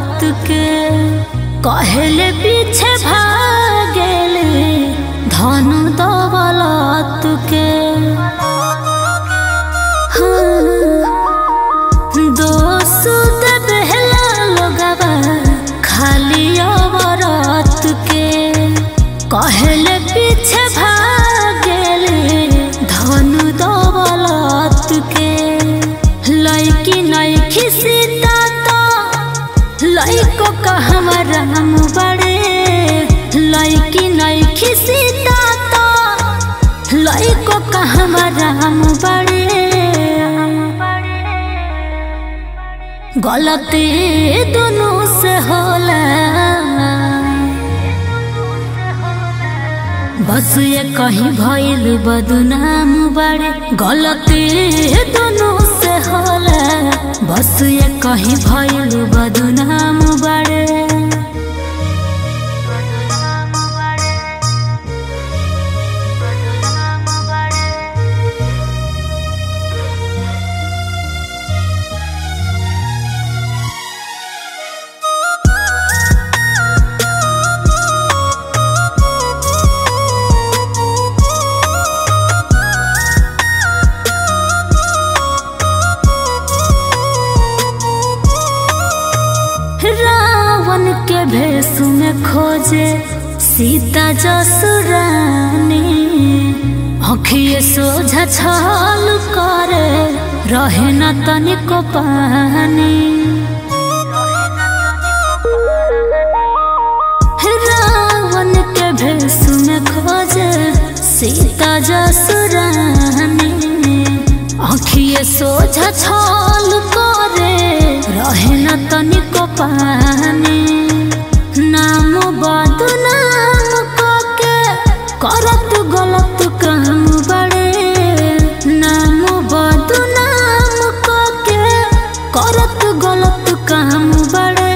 बात के कहले पीछे भागेले धन दौलत के। दोस्त देला लोगवा खाली औरत के कहले पीछे भागेले धन दौलत के। लड़की नइखी सीता तो लइको कहवा राम बड़े। लड़की नइखी सीता तो लइको कहवा राम बड़े। गलती दोनों से होला बस ये कहीं भइल बदनाम बड़े। गलती दोनों से होला बस ये कहीं भइल बदनाम बड़े। रावण के भेष में खोजे सीता जसुरानी। अखिए सोझा छल करे रहे न तनिको पानी। रावण के भेष में खोजे सीता जसुरानी। अखिए सोझा छल करे रहे न तनिको पानी। नाम बदनाम के करत गलत काम बड़े। नाम बदनाम के करत गलत काम बड़े।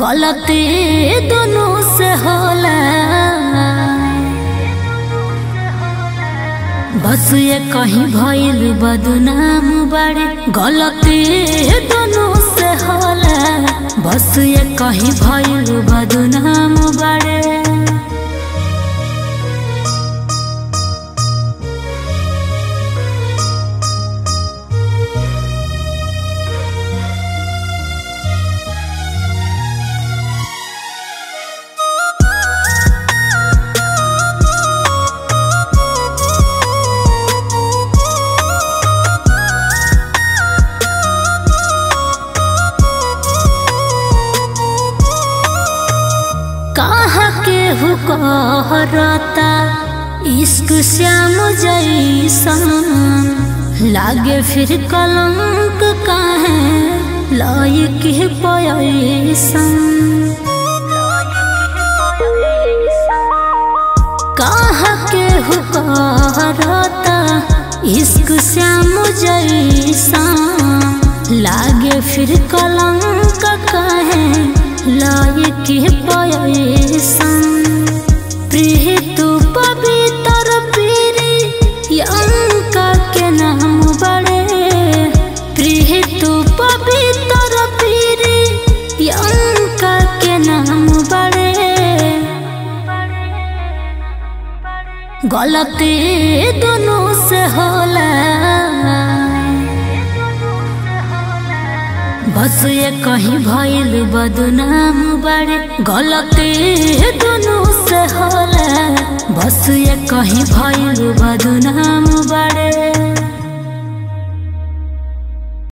गलती दोनों से होला बस ये कहीं भइल बदनाम बड़े। गलती दोनों से होला बस ये कहीं भइल बदनाम बड़े। कहरता इश्क श्याम जैसन लागे फिर कलंक काहे लायक पैसन। कहा के कहरता इश्क श्याम जैसन लागे फिर कलंक काहे लायक पैसन। प्रीतु पवित्र पीरी अंका के नाम बड़े। प्रीतु पवित्र पीरी अंका के नाम बड़े। गलती दोनों से होला बस ये कहीं भइल बदनाम बड़े। गलती दोनों से होला बस ये कहीं भइल बदनाम बड़े।